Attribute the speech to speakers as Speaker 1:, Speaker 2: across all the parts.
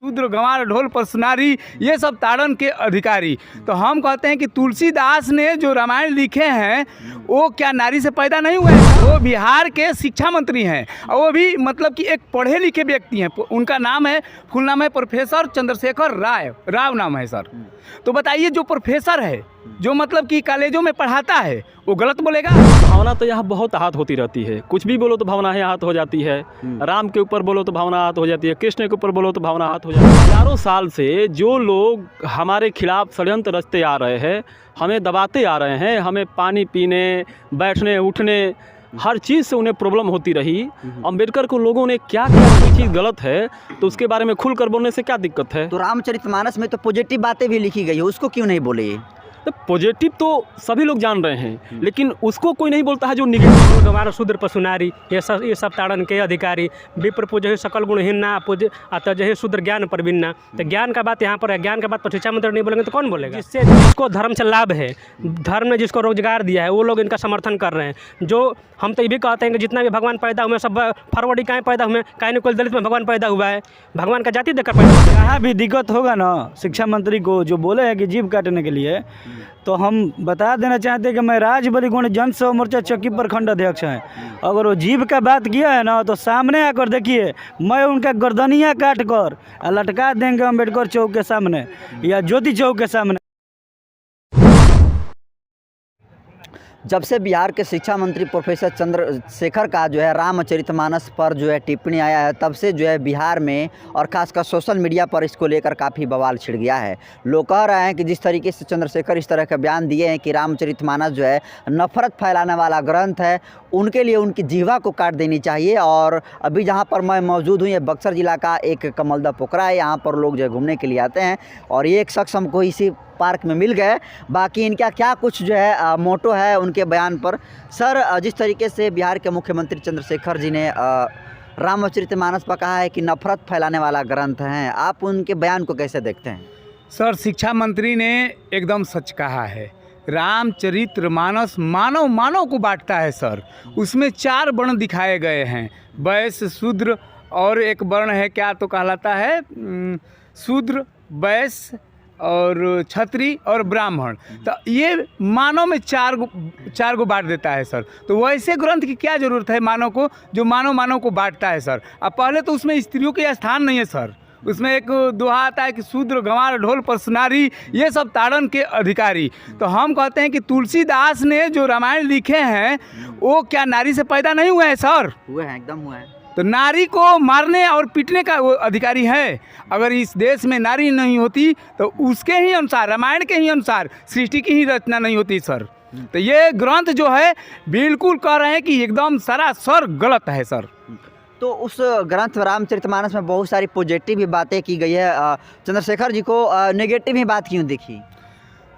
Speaker 1: शूद्र गंवार ढोल पर सुनारी, ये सब ताड़न के अधिकारी। तो हम कहते हैं कि तुलसीदास ने जो रामायण लिखे हैं वो क्या नारी से पैदा नहीं हुए हैं? वो बिहार के शिक्षा मंत्री हैं और वो भी मतलब कि एक पढ़े लिखे व्यक्ति हैं। उनका नाम है, फुल नाम है प्रोफेसर चंद्रशेखर राव नाम है सर। तो बताइए, जो प्रोफेसर है, जो मतलब कि कॉलेजों में पढ़ाता है, वो गलत बोलेगा?
Speaker 2: भावना तो यहाँ बहुत आहत होती रहती है। कुछ भी बोलो तो भावना ही आहत हो जाती है। राम के ऊपर बोलो तो भावना आहत हो जाती है, कृष्ण के ऊपर बोलो तो भावना आहत हो जाती है। हजारों साल से जो लोग हमारे खिलाफ षड्यंत्र रचते आ रहे हैं, हमें दबाते आ रहे हैं, हमें पानी पीने, बैठने उठने, हर चीज़ से उन्हें प्रॉब्लम होती रही। अंबेडकर को लोगों ने क्या किया, कोई चीज़ गलत है तो उसके बारे में खुलकर बोलने से क्या दिक्कत है?
Speaker 3: तो रामचरितमानस में तो पॉजिटिव बातें भी लिखी गई है, उसको क्यों नहीं बोले?
Speaker 2: तो पॉजिटिव तो सभी लोग जान रहे हैं, लेकिन उसको कोई नहीं बोलता है जो निगेटिव।
Speaker 4: हमारा शूद्र पशुनारी, ये सब ताड़न के अधिकारी। विप्र पूजहि सकल गुणहीन ना पूज अतजहि शूद्र ज्ञान परवीन। तो ज्ञान का बात यहाँ पर है, ज्ञान का बात पर शिक्षा मंत्री नहीं बोलेंगे तो कौन बोलेगा? जिसको धर्म से लाभ है, धर्म ने जिसको रोजगार दिया है, वो लोग इनका समर्थन कर रहे हैं। जो हम तो ये भी कहते हैं कि जितना भी भगवान पैदा हुए सब फरवरी कहाँ पैदा हुए, कहीं न कोई दलित में भगवान पैदा हुआ है, भगवान का जाति देकर पैदा हुआ है।
Speaker 5: यहाँ भी दिक्कत होगा ना शिक्षा मंत्री को, जो बोले हैं कि जीभ काटने के लिए। तो हम बता देना चाहते हैं कि मैं राजबली गुण जन सेवा मोर्चा चौकी प्रखंड अध्यक्ष हैं। अगर वो जीभ का बात किया है ना, तो सामने आकर देखिए, मैं उनका गर्दनिया काट कर लटका देंगे अम्बेडकर चौक के सामने या ज्योति चौक के सामने।
Speaker 3: जब से बिहार के शिक्षा मंत्री प्रोफेसर चंद्रशेखर का जो है रामचरितमानस पर जो है टिप्पणी आया है, तब से जो है बिहार में और खासकर सोशल मीडिया पर इसको लेकर काफ़ी बवाल छिड़ गया है। लोग कह रहे हैं कि जिस तरीके से चंद्रशेखर इस तरह के बयान दिए हैं कि रामचरितमानस जो है नफरत फैलाने वाला ग्रंथ है, उनके लिए उनकी जीवा को काट देनी चाहिए। और अभी जहाँ पर मैं मौजूद हूँ, ये बक्सर ज़िला का एक कमलदा पोखरा है। यहाँ पर लोग जो है घूमने के लिए आते हैं और ये एक शख्स हमको इसी पार्क में मिल गए। बाकी इनका क्या कुछ जो है मोटो है उनके बयान पर। सर, जिस तरीके से बिहार के मुख्यमंत्री चंद्रशेखर जी ने रामचरितमानस पर कहा है कि नफरत फैलाने वाला ग्रंथ है, आप उनके बयान को कैसे देखते हैं?
Speaker 1: सर, शिक्षा मंत्री ने एकदम सच कहा है। रामचरितमानस मानव को बांटता है सर। उसमें 4 वर्ण दिखाए गए हैं, वैश्य, शूद्र और एक वर्ण है, क्या तो कहलाता है, शूद्र, वैश्य और क्षत्रिय और ब्राह्मण। तो ये मानव में चार गो बांट देता है सर। तो वैसे ग्रंथ की क्या ज़रूरत है मानव को, जो मानव को बांटता है सर। अब पहले तो उसमें स्त्रियों के स्थान नहीं है सर। उसमें एक दोहा आता है कि शूद्र गंवार ढोल पर सुनारी, ये सब ताड़न के अधिकारी। तो हम कहते हैं कि तुलसीदास ने जो रामायण लिखे हैं वो क्या नारी से पैदा नहीं हुए हैं सर?
Speaker 3: हुए हैं, एकदम हुए हैं।
Speaker 1: तो नारी को मारने और पीटने का वो अधिकारी है। अगर इस देश में नारी नहीं होती तो उसके ही अनुसार, रामायण के ही अनुसार सृष्टि की ही रचना नहीं होती सर। तो ये ग्रंथ जो है बिल्कुल कह रहे हैं कि एकदम सरासर गलत है सर।
Speaker 3: तो उस ग्रंथ रामचरितमानस में बहुत सारी पॉजिटिव भी बातें की गई है, चंद्रशेखर जी को नेगेटिव ही बात क्यों दिखी?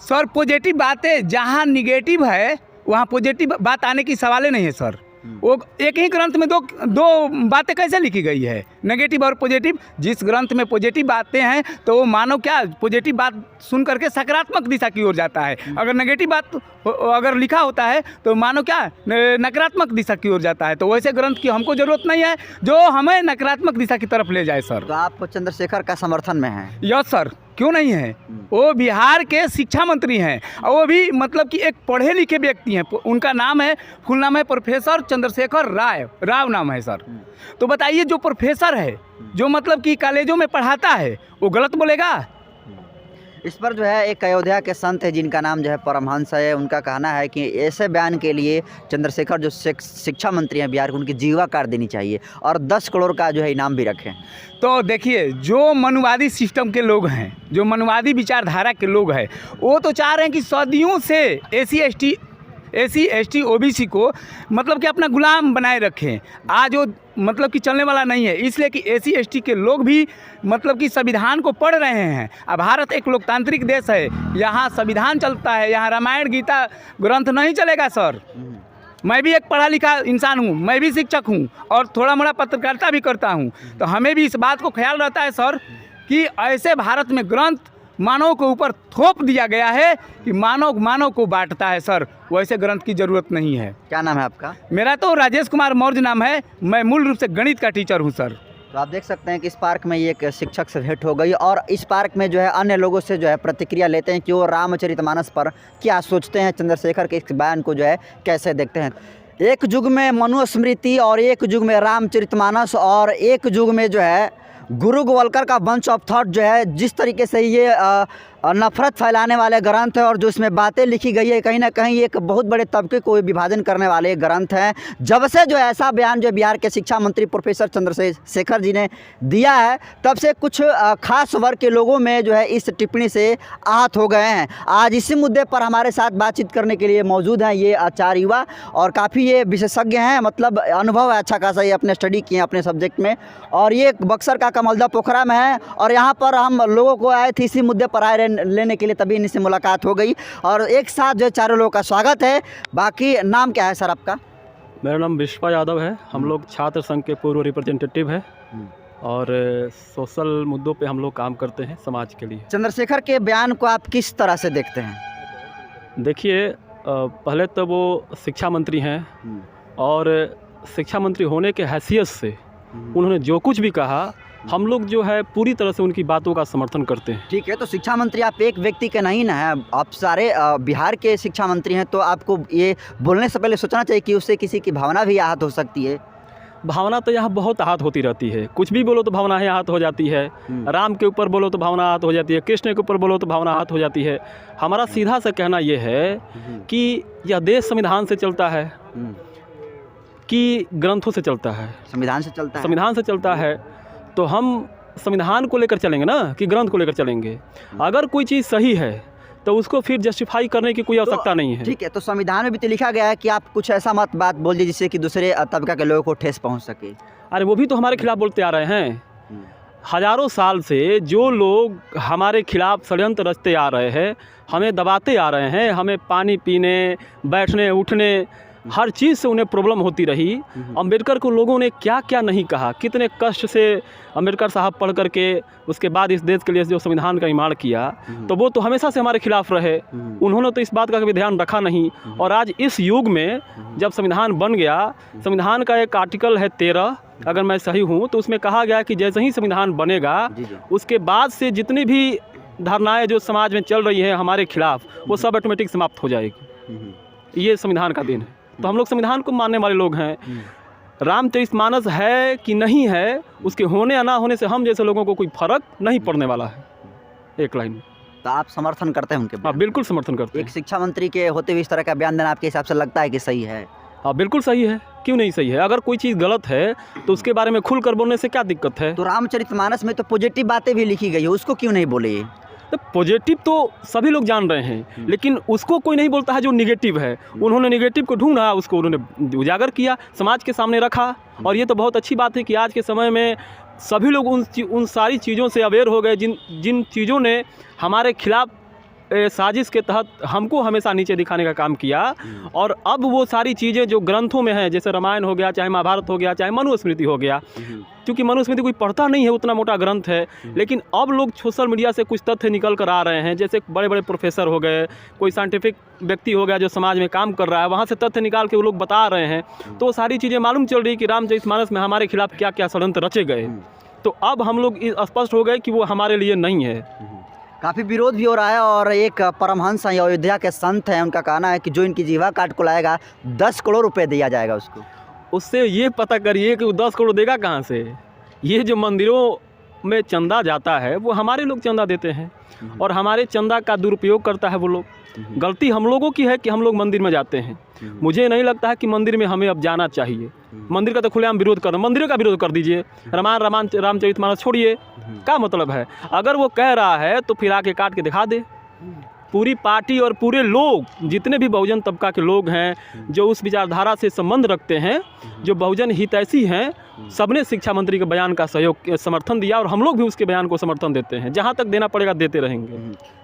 Speaker 1: सर, पॉजिटिव बातें जहाँ निगेटिव है वहाँ पॉजिटिव बात आने की सवाल नहीं है सर। वो एक ही ग्रंथ में दो बातें कैसे लिखी गई है, नेगेटिव और पॉजिटिव? जिस ग्रंथ में पॉजिटिव बातें हैं तो वो मानो क्या पॉजिटिव बात सुन करके सकारात्मक दिशा की ओर जाता है। अगर नेगेटिव बात अगर लिखा होता है तो मानो क्या नकारात्मक दिशा की ओर जाता है। तो वैसे ग्रंथ की हमको ज़रूरत नहीं है जो हमें नकारात्मक दिशा की तरफ ले जाए सर।
Speaker 3: तो आप चंद्रशेखर का समर्थन में हैं?
Speaker 1: यस सर, क्यों नहीं है। वो बिहार के शिक्षा मंत्री हैं और वो भी मतलब कि एक पढ़े लिखे व्यक्ति हैं। उनका नाम है, फुल नाम है प्रोफेसर चंद्रशेखर राव नाम है सर। तो बताइए, जो प्रोफेसर है, जो मतलब कि कॉलेजों में पढ़ाता है, वो गलत बोलेगा?
Speaker 3: इस पर जो है एक अयोध्या के संत है जिनका नाम जो है परमहंस है, उनका कहना है कि ऐसे बयान के लिए चंद्रशेखर जो शिक्षा मंत्री हैं बिहार के, उनकी जीवा काट देनी चाहिए और 10 करोड़ का जो है इनाम भी रखें।
Speaker 1: तो देखिए, जो मनुवादी सिस्टम के लोग हैं, जो मनुवादी विचारधारा के लोग हैं, वो तो चाह रहे हैं कि सदियों से एसी एसटी ओबीसी को मतलब कि अपना गुलाम बनाए रखें। आज वो मतलब कि चलने वाला नहीं है, इसलिए कि एसी एसटी के लोग भी मतलब कि संविधान को पढ़ रहे हैं। अब भारत एक लोकतांत्रिक देश है, यहाँ संविधान चलता है, यहाँ रामायण गीता ग्रंथ नहीं चलेगा सर। मैं भी एक पढ़ा लिखा इंसान हूँ, मैं भी शिक्षक हूँ और थोड़ा मोड़ा पत्रकारिता भी करता हूँ। तो हमें भी इस बात को ख्याल रहता है सर कि ऐसे भारत में ग्रंथ मानव के ऊपर थोप दिया गया है कि मानव को बांटता है सर। वैसे ग्रंथ की ज़रूरत नहीं है।
Speaker 3: क्या नाम है आपका?
Speaker 1: मेरा तो राजेश कुमार मौर्य नाम है। मैं मूल रूप से गणित का टीचर हूँ सर।
Speaker 3: तो आप देख सकते हैं कि इस पार्क में ये एक शिक्षक से भेंट हो गई और इस पार्क में जो है अन्य लोगों से जो है प्रतिक्रिया लेते हैं कि वो रामचरितमानस पर क्या सोचते हैं, चंद्रशेखर के इस बयान को जो है कैसे देखते हैं। एक युग में मनुस्मृति और एक युग में रामचरितमानस और एक युग में जो है गुरु गोवलकर का बंच ऑफ थॉट जो है, जिस तरीके से ये नफरत फैलाने वाले ग्रंथ है और जो इसमें बातें लिखी गई है कहीं ना कहीं एक बहुत बड़े तबके को विभाजन करने वाले ग्रंथ हैं। जब से जो ऐसा बयान जो बिहार के शिक्षा मंत्री प्रोफेसर चंद्रशेखर जी ने दिया है तब से कुछ खास वर्ग के लोगों में जो है इस टिप्पणी से आहत हो गए हैं। आज इसी मुद्दे पर हमारे साथ बातचीत करने के लिए मौजूद हैं ये 4 युवा और काफ़ी ये विशेषज्ञ हैं, मतलब अनुभव है अच्छा खासा, ये अपने स्टडी किए हैं अपने सब्जेक्ट में और ये बक्सर का कमलदा पोखरा में है और यहाँ पर हम लोगों को आए थे इसी मुद्दे पर आए लेने के लिए, तभी इनसे मुलाकात हो गई और एक साथ जो चारों लोगों का स्वागत है। बाकी नाम क्या है सर आपका?
Speaker 2: मेरा नाम विश्वा यादव है। हम लोग छात्र संघ के पूर्व रिप्रेजेंटेटिव हैं और सोशल मुद्दों पे हम लोग काम करते हैं समाज के लिए।
Speaker 3: चंद्रशेखर के बयान को आप किस तरह से देखते हैं?
Speaker 2: देखिए, पहले तो वो शिक्षा मंत्री हैं और शिक्षा मंत्री होने के हैसियत से उन्होंने जो कुछ भी कहा हम लोग जो है पूरी तरह से उनकी बातों का समर्थन करते हैं।
Speaker 3: ठीक है, तो शिक्षा मंत्री आप एक व्यक्ति के नहीं ना हैं, आप सारे बिहार के शिक्षा मंत्री हैं, तो आपको ये बोलने से पहले सोचना चाहिए कि उससे किसी की भावना भी आहत हो सकती है।
Speaker 2: भावना तो यहाँ बहुत आहत होती रहती है, कुछ भी बोलो तो भावना है आहत हो जाती है। राम के ऊपर बोलो तो भावना आहत हो जाती है, कृष्ण के ऊपर बोलो तो भावना आहत हो जाती है। हमारा सीधा सा कहना ये है कि यह देश संविधान से चलता है कि ग्रंथों से चलता है?
Speaker 3: संविधान से चलता है।
Speaker 2: संविधान से चलता है तो हम संविधान को लेकर चलेंगे ना कि ग्रंथ को लेकर चलेंगे। अगर कोई चीज़ सही है तो उसको फिर जस्टिफाई करने की कोई आवश्यकता नहीं है।
Speaker 3: ठीक है, तो संविधान में भी तो लिखा गया है कि आप कुछ ऐसा मत बात बोल दीजिए जिससे कि दूसरे तबका के लोगों को ठेस पहुंच सके।
Speaker 2: अरे वो भी तो हमारे खिलाफ बोलते आ रहे हैं। हजारों साल से जो लोग हमारे खिलाफ षड्यंत्र रचते आ रहे हैं, हमें दबाते आ रहे हैं, हमें पानी पीने, बैठने, उठने, हर चीज़ से उन्हें प्रॉब्लम होती रही। अंबेडकर को लोगों ने क्या क्या नहीं कहा, कितने कष्ट से अंबेडकर साहब पढ़ करके उसके बाद इस देश के लिए जो संविधान का निर्माण किया, तो वो तो हमेशा से हमारे खिलाफ रहे। उन्होंने तो इस बात का कभी ध्यान रखा नहीं। और आज इस युग में जब संविधान बन गया, संविधान का एक आर्टिकल है 13, अगर मैं सही हूँ तो उसमें कहा गया कि जैसे ही संविधान बनेगा उसके बाद से जितनी भी धारणाएँ जो समाज में चल रही हैं हमारे खिलाफ, वो सब ऑटोमेटिक समाप्त हो जाएगी। ये संविधान का दिन है, तो हम लोग संविधान को मानने वाले लोग हैं। रामचरितमानस है कि नहीं है, उसके होने या ना होने से हम जैसे लोगों को कोई फर्क नहीं पड़ने वाला है। एक लाइन में
Speaker 3: तो आप समर्थन करते हैं उनके?
Speaker 2: हाँ, बिल्कुल समर्थन करते हैं।
Speaker 3: एक शिक्षा मंत्री के होते हुए इस तरह का बयान देना आपके हिसाब से लगता है कि सही है?
Speaker 2: हाँ, बिल्कुल सही है, क्यों नहीं सही है। अगर कोई चीज़ गलत है तो उसके बारे में खुल कर बोलने से क्या दिक्कत है।
Speaker 3: तो रामचरितमानस में तो पॉजिटिव बातें भी लिखी गई है, उसको क्यों नहीं बोले?
Speaker 2: तो पॉजिटिव तो सभी लोग जान रहे हैं, लेकिन उसको कोई नहीं बोलता है जो निगेटिव है। उन्होंने निगेटिव को ढूंढा, उसको उन्होंने उजागर किया, समाज के सामने रखा। और ये तो बहुत अच्छी बात है कि आज के समय में सभी लोग उन सारी चीज़ों से अवेयर हो गए जिन चीज़ों ने हमारे खिलाफ साजिश के तहत हमको हमेशा नीचे दिखाने का काम किया। और अब वो सारी चीज़ें जो ग्रंथों में हैं, जैसे रामायण हो गया, चाहे महाभारत हो गया, चाहे मनुस्मृति हो गया, क्योंकि मनुस्मृति कोई पढ़ता नहीं है, उतना मोटा ग्रंथ है, लेकिन अब लोग सोशल मीडिया से कुछ तथ्य निकल कर आ रहे हैं। जैसे बड़े बड़े प्रोफेसर हो गए, कोई साइंटिफिक व्यक्ति हो गया जो समाज में काम कर रहा है, वहाँ से तथ्य निकाल के वो लोग बता रहे हैं। तो वो सारी चीज़ें मालूम चल रही कि रामचरितमानस में हमारे खिलाफ क्या क्या षड्यंत्र रचे गए। तो अब हम लोग स्पष्ट हो गए कि वो हमारे लिए नहीं है।
Speaker 3: काफ़ी विरोध भी हो रहा है और एक परमहंस हैं, अयोध्या के संत हैं, उनका कहना है कि जो इनकी जीवा काट को लाएगा 10 करोड़ रुपए दिया जाएगा उसको।
Speaker 2: उससे ये पता करिए कि वो 10 करोड़ देगा कहाँ से। ये जो मंदिरों में चंदा जाता है वो हमारे लोग चंदा देते हैं और हमारे चंदा का दुरुपयोग करता है वो लोग। गलती हम लोगों की है कि हम लोग मंदिर में जाते हैं। मुझे नहीं लगता है कि मंदिर में हमें अब जाना चाहिए। मंदिर का तो खुलेआम विरोध कर रहे हैं, मंदिरों का विरोध कर दीजिए। रामचरितमानस छोड़िए, क्या मतलब है। अगर वो कह रहा है तो फिर आके काट के दिखा दे। पूरी पार्टी और पूरे लोग, जितने भी बहुजन तबका के लोग हैं जो उस विचारधारा से संबंध रखते हैं, जो बहुजन हितैषी हैं, सबने शिक्षा मंत्री के बयान का सहयोग समर्थन दिया और हम लोग भी उसके बयान को समर्थन देते हैं। जहाँ तक देना पड़ेगा देते रहेंगे।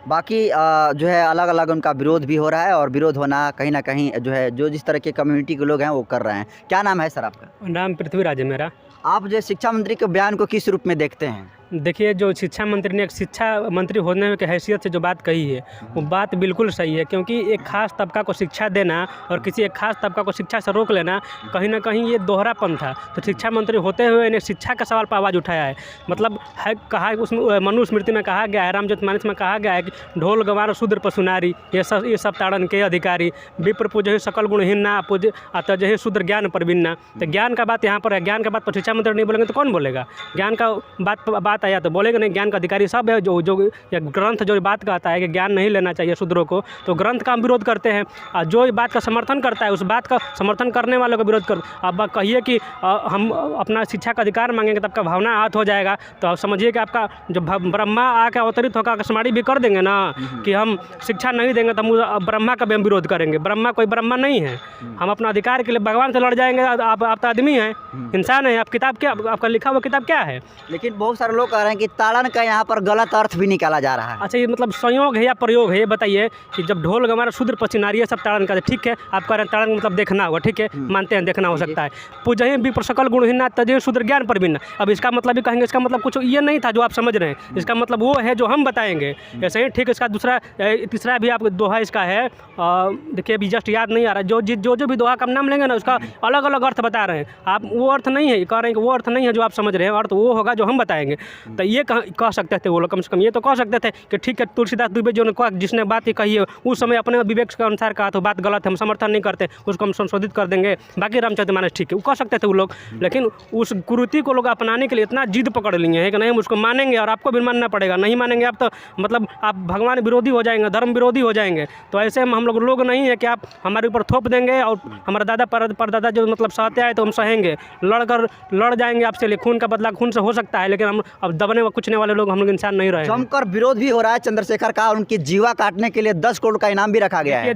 Speaker 3: बाकी जो है अलग अलग उनका विरोध भी हो रहा है और विरोध होना कहीं ना कहीं जो है जो जिस तरह के कम्युनिटी के लोग हैं वो कर रहे हैं। क्या नाम है सर आपका?
Speaker 4: नाम पृथ्वीराज है मेरा।
Speaker 3: आप जो शिक्षा मंत्री के बयान को किस रूप में देखते हैं?
Speaker 4: देखिए, जो शिक्षा मंत्री ने एक शिक्षा मंत्री होने की हैसियत से जो बात कही है वो बात बिल्कुल सही है, क्योंकि एक खास तबका को शिक्षा देना और किसी एक खास तबका को शिक्षा से रोक लेना कहीं ना कहीं ये दोहरापन था। तो शिक्षा मंत्री होते हुए इन्हें शिक्षा का सवाल पर आवाज़ उठाया है। मतलब है कहा उसमें मनुस्मृति में कहा गया है, रामचरितमानस में कहा गया है कि ढोल गंवार शूद्र पशुनारी ये सब ताड़न के अधिकारी, विप्र पूजहि सकल गुणहीना पूज अतजहि शूद्र ज्ञान परवीना। तो ज्ञान का बात यहाँ पर है, ज्ञान का बात पर शिक्षा मंत्री नहीं बोलेंगे तो कौन बोलेगा? ज्ञान का बात आया तो बोलेगा नहीं। ज्ञान का अधिकारी सब है। जो ये ग्रंथ जो बात कहता है कि ज्ञान नहीं लेना चाहिए शूद्रों को, तो ग्रंथ का हम विरोध करते हैं। और जो बात का समर्थन करता है उस बात का समर्थन करने वालों का विरोध कर। अब कहिए कि हम अपना शिक्षा का अधिकार मांगेंगे तब का भावना आहत हो जाएगा, तो आप समझिए कि आपका जो ब्रह्मा आके अवतरित होकर आकाशवाणी भी कर देंगे ना कि हम शिक्षा नहीं देंगे तो हम ब्रह्मा का भी हम विरोध करेंगे। ब्रह्मा कोई ब्रह्मा नहीं है। हम अपना अधिकार के लिए भगवान से लड़ जाएंगे। आप तो आदमी हैं, इंसान हैं। आप किताब क्या, आपका लिखा हुआ किताब क्या है?
Speaker 3: लेकिन बहुत सारे लोग कह रहे हैं कि ताड़न का यहाँ पर गलत अर्थ भी निकाला जा रहा है।
Speaker 4: अच्छा, ये मतलब संयोग है या प्रयोग है? ये बताइए कि जब ढोल गंवार शूद्र पशुनारी है सब ताड़न का, ठीक है, आप कह रहे हैं ताड़न मतलब देखना होगा, ठीक है, मानते हैं देखना हो सकता है। पूजहि विप्र सकल गुणहीना तजहि शूद्र ज्ञान परवीना। अब इसका मतलब भी कहेंगे, इसका मतलब कुछ ये नहीं था जो आप समझ रहे हैं। इसका मतलब वो है जो हम बताएंगे ऐसे ही, ठीक। इसका दूसरा तीसरा भी आप दोहा इसका है, देखिए अभी जस्ट याद नहीं आ रहा। जो भी दोहा का नाम लेंगे ना उसका अलग अलग अर्थ बता रहे हैं आप। वो अर्थ नहीं है, कह रहे हैं कि वो अर्थ नहीं है जो आप समझ रहे हैं, अर्थ वो होगा जो हम बताएंगे। तो ये कह सकते थे वो लोग, कम से कम ये तो कह सकते थे कि ठीक है, तुलसीदास दुबे जो ने कहा, जिसने बात कही है उस समय अपने विवेक के अनुसार कहा तो बात गलत है, हम समर्थन नहीं करते, उसको हम संशोधित कर देंगे। बाकी रामचरितमानस ठीक है, वो कह सकते थे वो लोग। लेकिन उस कुरीति को लोग अपनाने के लिए इतना जिद पकड़ लिए हैं कि नहीं हम उसको मानेंगे और आपको भी मानना पड़ेगा। नहीं मानेंगे आप तो मतलब आप भगवान विरोधी हो जाएंगे, धर्म विरोधी हो जाएंगे। तो ऐसे में हम लोग नहीं है कि आप हमारे ऊपर थोप देंगे और हमारा दादा परदादा जो मतलब सहते आए तो हम सहेंगे, लड़ जाएंगे आपसे। लिए खून का बदला खून से हो सकता है, लेकिन हम अब दबने व कुचने वाले लोग हम लोग इंसान नहीं रहे।
Speaker 3: जमकर विरोध भी हो रहा है चंद्रशेखर का, और उनकी जीवा काटने के लिए 10 करोड़ का इनाम भी रखा गया है।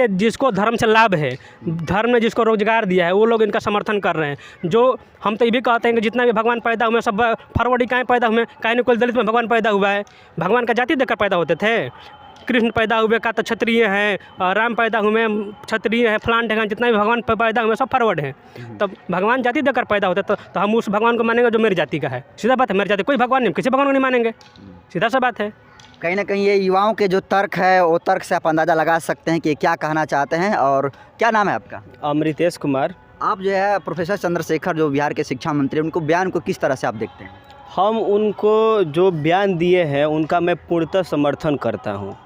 Speaker 4: जिसको धर्म से लाभ है, धर्म ने जिसको रोजगार दिया है, वो लोग इनका समर्थन कर रहे हैं। जो हम तो ये भी कहते हैं कि जितना भी भगवान पैदा हुए सब फरवरी काहे पैदा हुए, काहे कोई दलित में भगवान पैदा हुआ है? भगवान का जाति देकर पैदा होते थे। कृष्ण पैदा हुए का तो क्षत्रिय हैं, राम पैदा हुए क्षत्रिय हैं, फलान ढेगान जितना भी भगवान पैदा हुए सब फॉरवर्ड हैं। तब भगवान जाति देकर पैदा होते तो हम उस भगवान को मानेंगे जो मेरी जाति का है। सीधा बात है, मेरी जाति कोई भगवान नहीं, किसी भगवान को नहीं मानेंगे, सीधा सा बात है।
Speaker 3: कहीं ना कहीं ये युवाओं के जो तर्क है वो तर्क से आप अंदाज़ा लगा सकते हैं कि क्या कहना चाहते हैं। और क्या नाम है आपका?
Speaker 2: अमृतेश कुमार।
Speaker 3: आप जो है प्रोफेसर चंद्रशेखर जो बिहार के शिक्षा मंत्री, उनको बयान को किस तरह से आप देखते हैं?
Speaker 2: हम उनको जो बयान दिए हैं उनका मैं पूर्णतः समर्थन करता हूँ।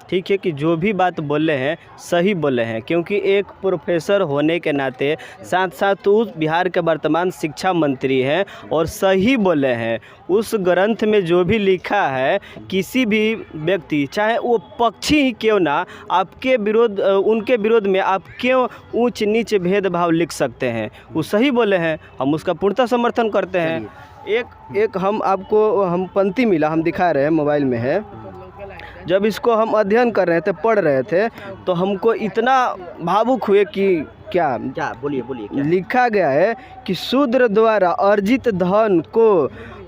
Speaker 2: ठीक है कि जो भी बात बोले हैं सही बोले हैं, क्योंकि एक प्रोफेसर होने के नाते साथ साथ उस बिहार के वर्तमान शिक्षा मंत्री हैं और सही बोले हैं। उस ग्रंथ में जो भी लिखा है, किसी भी व्यक्ति चाहे वो पक्षी ही क्यों ना, आपके विरोध उनके विरोध में आप क्यों ऊंच नीच भेदभाव लिख सकते हैं, वो सही बोले हैं, हम उसका पूर्णतः समर्थन करते हैं। एक हम पंक्ति मिला, हम दिखा रहे हैं, मोबाइल में है। जब इसको हम अध्ययन कर रहे थे, पढ़ रहे थे, तो हमको इतना भावुक हुए कि क्या बोलिए लिखा गया है कि शूद्र द्वारा अर्जित धन को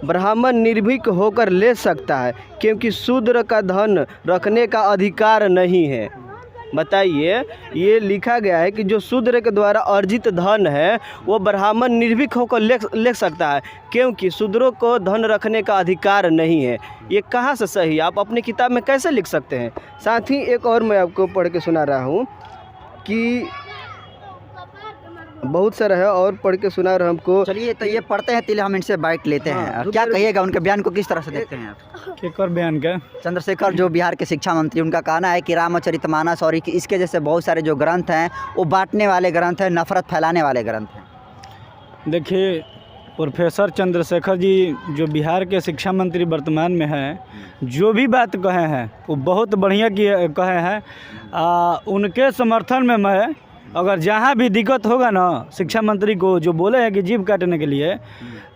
Speaker 2: ब्राह्मण निर्भीक होकर ले सकता है, क्योंकि शूद्र का धन रखने का अधिकार नहीं है। बताइए, ये लिखा गया है कि जो शूद्र के द्वारा अर्जित धन है वो ब्राह्मण निर्भीक होकर ले सकता है, क्योंकि शूद्रों को धन रखने का अधिकार नहीं है। ये कहाँ से सही, आप अपनी किताब में कैसे लिख सकते हैं? साथ ही एक और मैं आपको पढ़ के सुना रहा हूँ कि बहुत सारा है और पढ़ के सुना रहा हमको।
Speaker 3: चलिए तो ये पढ़ते हैं, तिल हम इनसे बाइट लेते हैं। क्या कहिएगा, उनके बयान को किस तरह से देखते हैं आप?
Speaker 5: एक और बयान का
Speaker 3: चंद्रशेखर जो बिहार के शिक्षा मंत्री, उनका कहना है कि रामचरितमानस और इसके जैसे बहुत सारे जो ग्रंथ हैं वो बांटने वाले ग्रंथ हैं, नफरत फैलाने वाले ग्रंथ हैं।
Speaker 5: देखिए, प्रोफेसर चंद्रशेखर जी जो बिहार के शिक्षा मंत्री वर्तमान में हैं, जो भी बात कहे हैं वो बहुत बढ़िया कहे हैं। उनके समर्थन में मैं, अगर जहाँ भी दिक्कत होगा ना शिक्षा मंत्री को जो बोले हैं कि जीभ काटने के लिए,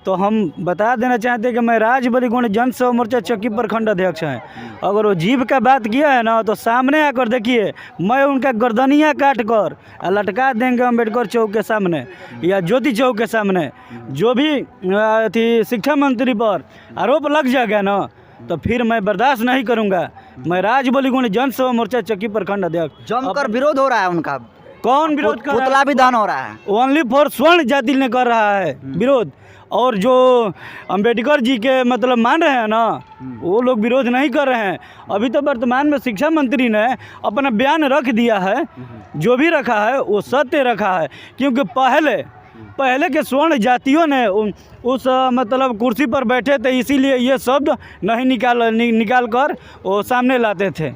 Speaker 5: तो हम बता देना चाहते हैं कि मैं राजबली गौंड जन सेवा मोर्चा चौकी प्रखंड अध्यक्ष हैं। अगर वो जीभ का बात किया है ना तो सामने आकर देखिए, मैं उनका गर्दनियाँ काट कर लटका देंगे अम्बेडकर चौक के सामने या ज्योति चौक के सामने। जो भी शिक्षा मंत्री पर आरोप लग जाएगा ना तो फिर मैं बर्दाश्त नहीं करूँगा। मैं राजबली गौंड जन सेवा मोर्चा चौकी प्रखंड अध्यक्ष।
Speaker 3: जमकर विरोध हो रहा है उनका।
Speaker 5: कौन विरोध कर रहा है?
Speaker 3: पुतला भी दान हो रहा है।
Speaker 5: ओनली फॉर स्वर्ण जाति ने कर रहा है विरोध। और जो अंबेडकर जी के मतलब मान रहे हैं ना, वो लोग विरोध नहीं कर रहे हैं। अभी तो वर्तमान में शिक्षा मंत्री ने अपना बयान रख दिया है, जो भी रखा है वो सत्य रखा है, क्योंकि पहले के स्वर्ण जातियों ने उस मतलब कुर्सी पर बैठे थे, इसीलिए ये शब्द नहीं निकाल कर वो सामने लाते थे।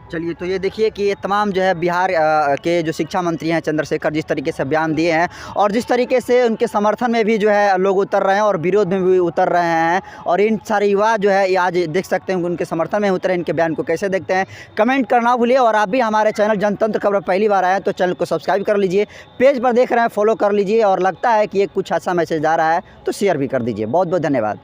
Speaker 3: चलिए, तो ये देखिए कि ये तमाम जो है बिहार के जो शिक्षा मंत्री हैं चंद्रशेखर, जिस तरीके से बयान दिए हैं और जिस तरीके से उनके समर्थन में भी जो है लोग उतर रहे हैं और विरोध में भी उतर रहे हैं, और इन सारे युवा जो है ये आज देख सकते हैं उनके समर्थन में उतरे। इनके बयान को कैसे देखते हैं कमेंट करना भूलिए, और आप भी हमारे चैनल जनतंत्र खबर पहली बार आए हैं तो चैनल को सब्सक्राइब कर लीजिए, पेज पर देख रहे हैं फॉलो कर लीजिए, और लगता है कि ये कुछ अच्छा मैसेज आ रहा है तो शेयर भी कर दीजिए। बहुत बहुत धन्यवाद।